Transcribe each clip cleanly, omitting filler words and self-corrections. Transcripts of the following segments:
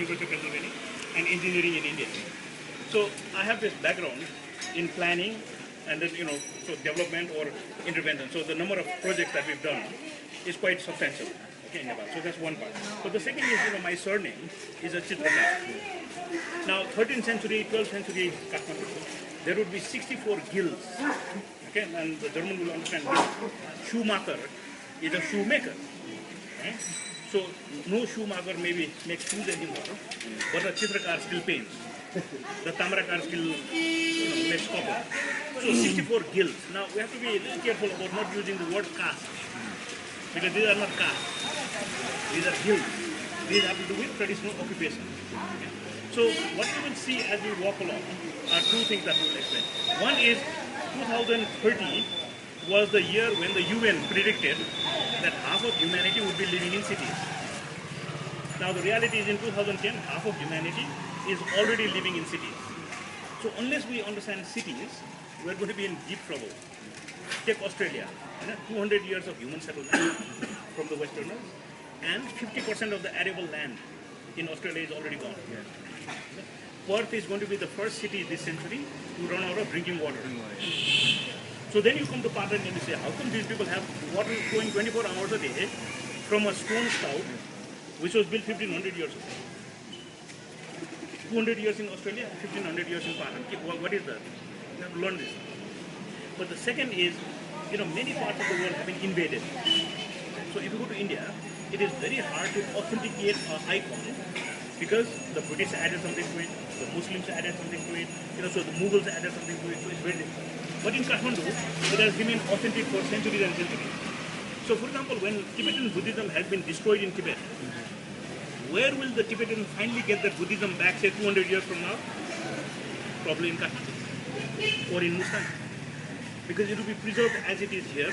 University of Pennsylvania, and engineering in India. So I have this background in planning and then, so development or intervention. So the number of projects that we've done is quite substantial. Okay, in Nepal. So that's one part. But the second is, my surname is a Chitrakar. Now, 13th century, 12th century Kathmandu, there would be 64 guilds. Okay, and the German will understand this. Shoemaker is a shoemaker. Right? So no shoemaker maybe makes shoes anymore, but the Chitrakar still paints. The Tamrakar still makes copper. So 64 guilds. Now we have to be a little careful about not using the word caste, because these are not castes. These are guilds. These have to do with traditional occupation. Okay? So what we will see as we walk along are two things that we will explain. One is 2030 was the year when the UN predicted that half of humanity would be living in cities. Now the reality is in 2010, half of humanity is already living in cities. So unless we understand cities, we're going to be in deep trouble. Take Australia, 200 years of human settlement from the Westerners, and 50% of the arable land in Australia is already gone. Perth is going to be the first city this century to run out of drinking water. So then you come to Patan and you say, how come these people have water flowing 24 hours a day from a stone spout which was built 1500 years ago? 200 years in Australia, 1500 years in Patan. What is that? You have to learn this. But the second is, many parts of the world have been invaded. So if you go to India, it is very hard to authenticate an icon because the British added something to it, the Muslims added something to it, so the Mughals added something to it, so it's very difficult. But in Kathmandu, it has remained authentic for centuries and centuries. So for example, when Tibetan Buddhism has been destroyed in Tibet, where will the Tibetans finally get their Buddhism back, say 200 years from now? Probably in Kathmandu or in Mustan. Because it will be preserved as it is here,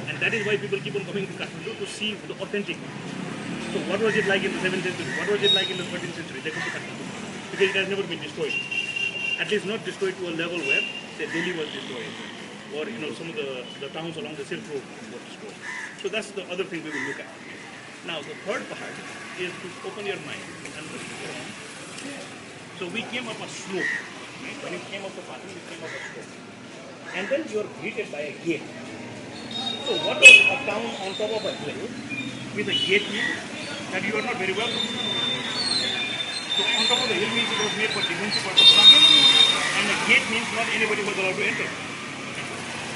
and that is why people keep on coming to Kathmandu to see the authentic. So what was it like in the 7th century? What was it like in the 13th century? They come to Kathmandu because it has never been destroyed. At least not destroyed to a level where, say, Delhi was destroyed, or some of the towns along the Silk Road were destroyed. So that's the other thing we will look at. Now the third part is to open your mind and look around. So we came up a slope. Right? When you came up the path, we came up a slope. And then you are greeted by a gate. So what does a town on top of a hill with a gate mean? That you are not very welcome. So on top of the hill means it was made for defensive purposes, and a gate means not anybody was allowed to enter.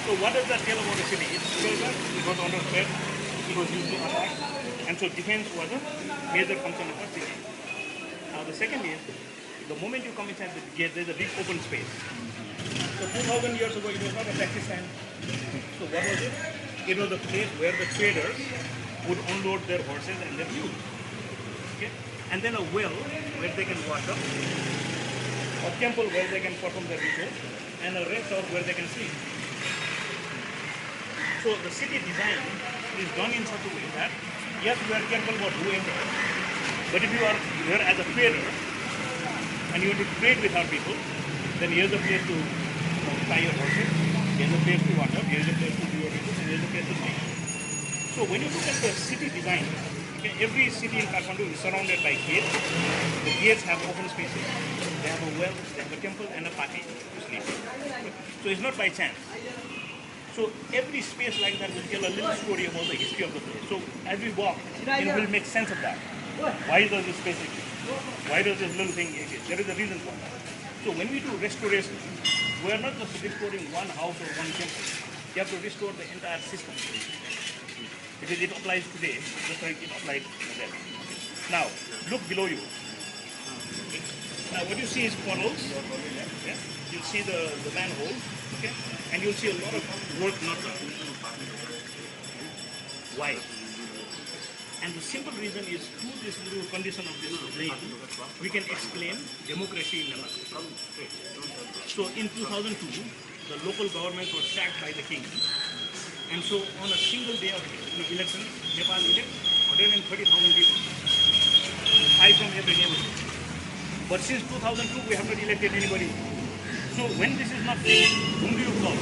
So what does that tell about the city? It tells us it was under threat, it was usually attacked, and so defense was a major function of a city. Now the second is, the moment you come inside the gate, there is a big open space. So 2000 years ago, it was not a taxi stand. So what was it? It was a place where the traders would unload their horses and their mules. Okay? And then a well where they can wash up, a temple where they can perform their rituals, and a rest house where they can sleep. So the city design is done in such a way that, yes, we are careful about who enters, but if you are here as a trader and you want to trade with our people, then here's a place to tie your horses, here's a place to wash up, here's a place to do your rituals, and here's a place to sleep. So when you look at the city design, okay, every city in Kathmandu is surrounded by gates. The gates have open spaces. They have a well, they have a temple, and a party to sleep. So it's not by chance. So every space like that will tell a little story about the history of the place. So as we walk, we'll make sense of that. Why does this space exist? Why does this little thing exist? There is a reason for that. So when we do restoration, we are not just restoring one house or one temple. You have to restore the entire system. Because it applies today, just like it applied then. Now, look below you. Now, what you see is puddles. Yeah? You'll see the manhole, okay? And you'll see a lot of work not done. Why? And the simple reason is, through this little condition of this drain, we can explain democracy in Nepal. So in 2002, the local governments were sacked by the king. And so on a single day of election, Nepal elected 130,000 people, 5 from every neighborhood. But since 2002, we have not elected anybody. So when this is not finished, whom do you call?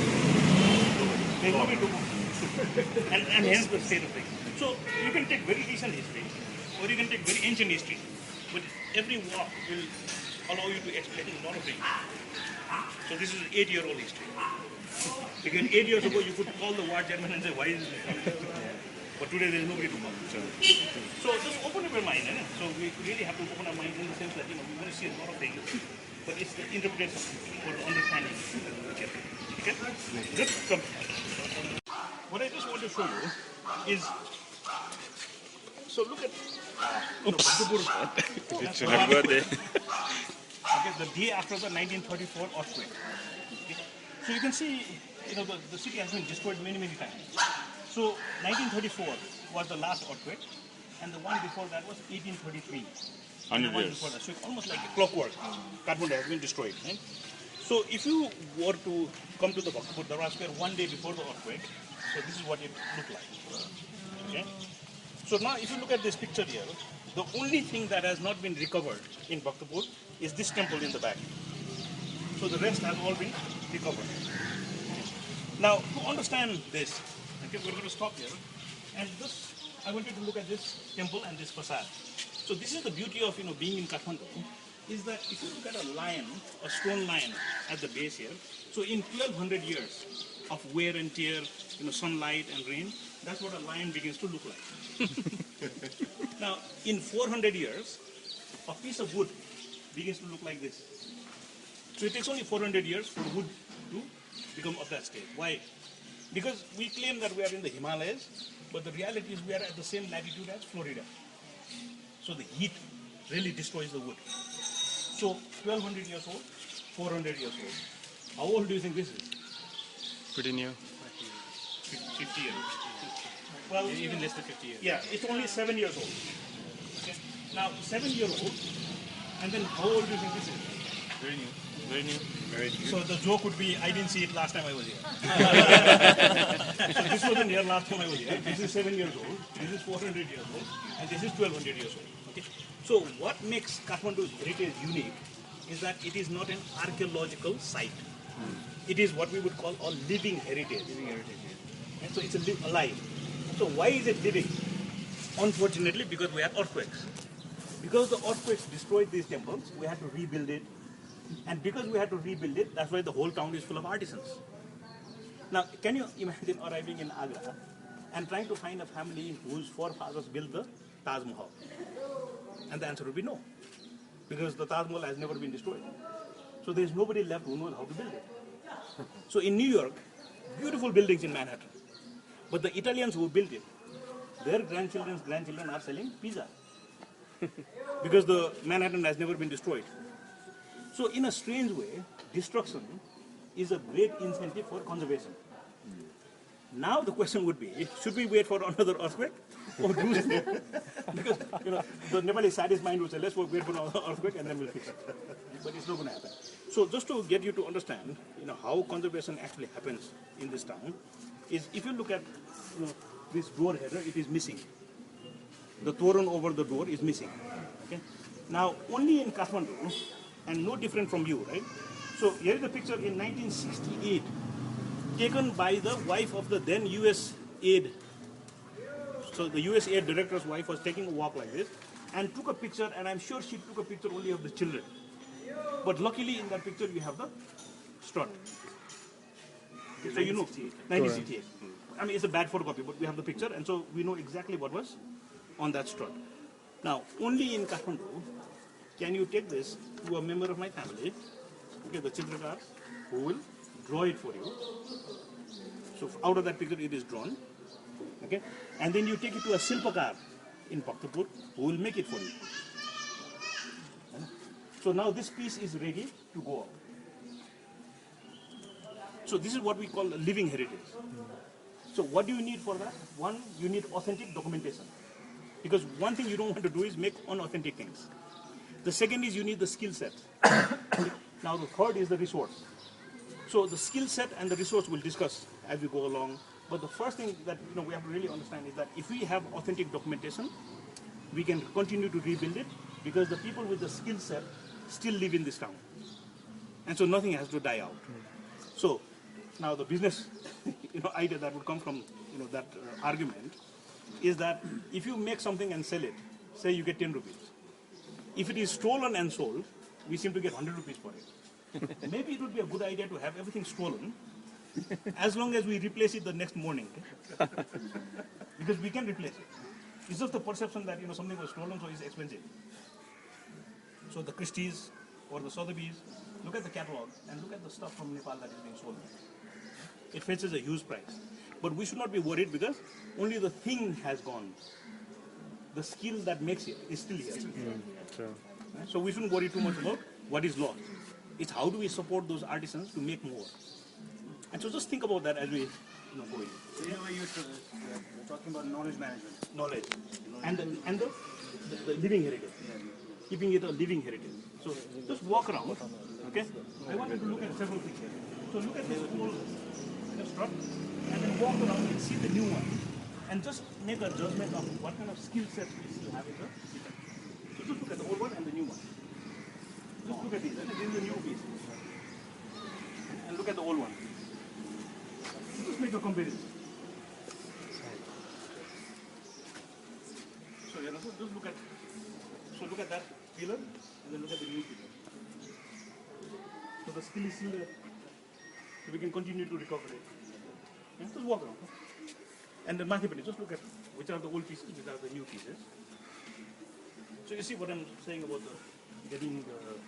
They will be doomed. And hence the state of things. So you can take very recent history, or you can take very ancient history. But every walk will allow you to explain a lot of things. So this is an 8-year-old history. Because 8 years ago you could call the war chairman and say, why is this coming? But today there is nobody to call. So just open up your mind. So we really have to open our minds in the sense that we want to see a lot of things. But it's the interpretation or the understanding. Okay? Good. Come. What I just want to show you is, so look at okay, the day after the 1934 earthquake. Okay? So you can see, the city has been destroyed many, many times. So 1934 was the last earthquake, and the one before that was 1833. 100 years. Before that. So it's almost like a clockwork. Kathmandu has been destroyed. Right? So if you were to come to the Bhaktapur Darbar Square one day before the earthquake, so this is what it looked like. Okay? So now if you look at this picture here, the only thing that has not been recovered in Bhaktapur is this temple in the back. So the rest has all been recovered. Now to understand this, okay, we're going to stop here. And this, I want you to look at this temple and this facade. So this is the beauty of being in Kathmandu, is that if you look at a lion, a stone lion at the base here, so in 1200 years of wear and tear, sunlight and rain, that's what a lion begins to look like. Now, in 400 years, a piece of wood begins to look like this. So it takes only 400 years for wood to become of that state. Why? Because we claim that we are in the Himalayas, but the reality is we are at the same latitude as Florida. So the heat really destroys the wood. So 1200 years old, 400 years old. How old do you think this is? Pretty new. 50 years. Well, Even less than 50 years. yeah, it's only 7 years old. Okay. Now, 7-year-old, and then how old do you think this is? Very new. Very new. Very new. So the joke would be, I didn't see it last time I was here. So this wasn't here last time I was here. This is 7 years old, this is 400 years old, and this is 1200 years old. Okay? So what makes Kathmandu's heritage unique is that it is not an archaeological site. It is what we would call a living heritage. And so it's alive. So why is it living? Unfortunately, because we had earthquakes. Because the earthquakes destroyed these temples, we had to rebuild it. And because we had to rebuild it, that's why the whole town is full of artisans. Now, can you imagine arriving in Agra and trying to find a family whose forefathers built the Taj Mahal? And the answer would be no. Because the Taj Mahal has never been destroyed. So there's nobody left who knows how to build it. So in New York, beautiful buildings in Manhattan. But the Italians who built it, their grandchildren's grandchildren are selling pizza. Because the Manhattan has never been destroyed. So in a strange way, destruction is a great incentive for conservation. Now the question would be, should we wait for another earthquake? Or do because the Nepali saddest mind would say, let's wait for another earthquake and then we'll fix it. But it's not going to happen. So just to get you to understand how conservation actually happens in this town, is if you look at this door header, it is missing. The toran over the door is missing. Okay? Now only in Kathmandu, and no different from you, right? So here is a picture in 1968, taken by the wife of the then US aid. So the US aid director's wife was taking a walk like this and took a picture, and I'm sure she took a picture only of the children. But luckily in that picture you have the strut. Okay, so 1968. I mean, it's a bad photocopy, but we have the picture, and so we know exactly what was on that strut. Now, only in Kathmandu can you take this to a member of my family, okay, the Chitrakar, who will draw it for you. So out of that picture it is drawn, okay, and then you take it to a Silpakar in Bhaktapur, who will make it for you. So now this piece is ready to go up. So this is what we call living heritage. So what do you need for that? One, you need authentic documentation. Because one thing you don't want to do is make unauthentic things. The second is you need the skill set. Now the third is the resource. So the skill set and the resource we'll discuss as we go along. But the first thing that we have to really understand is that if we have authentic documentation, we can continue to rebuild it, because the people with the skill set still live in this town. And so nothing has to die out. So now the business idea that would come from that argument is that if you make something and sell it, say you get 10 rupees. if it is stolen and sold, we seem to get 100 rupees for it. Maybe it would be a good idea to have everything stolen, as long as we replace it the next morning. Okay? Because we can replace it. It's just the perception that something was stolen, so it's expensive. So the Christie's or the Sotheby's, look at the catalog and look at the stuff from Nepal that is being sold. It fetches a huge price. But we should not be worried because only the thing has gone. The skill that makes it is still here. True. So we shouldn't worry too much about what is lost. It's how do we support those artisans to make more. And so just think about that as we go in. So in a way you're talking about knowledge management. Knowledge. And the living heritage. Keeping it a living heritage. So just walk around, okay? I want you to look at several things here. So look at this whole structure and then walk around and see the new one. And just make a judgment of what kind of skill sets we still have in the defense. So just look at the old one and the new one. Just look at these, and this is the new piece. And look at the old one. Just make a comparison. So just look at that pillar and then look at the new pillar. So the skill is still there. So we can continue to recover it. And just walk around. And then mathematically, just look at which are the old pieces, which are the new pieces. So you see what I'm saying about getting the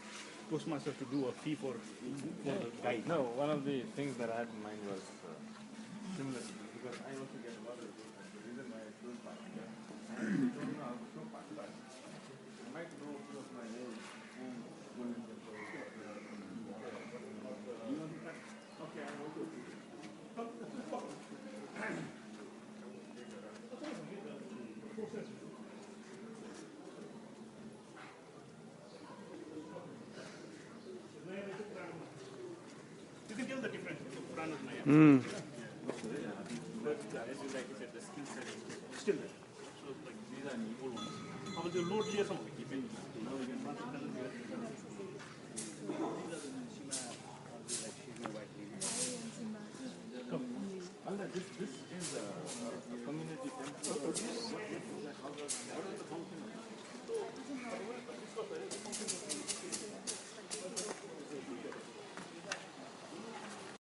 postmaster to do a fee for the guide. No, one of the things that I had in mind was similar, because I also get a lot of those. The reason why I chose Patan, I don't know how to show Patan. I might know a few of my old home schooling people. Okay, I want to. You can tell the difference between Patan and Naya. But as you like you said, the skill set is still there. So like these are the old ones. How will you load here some of it? Now we can transfer them here.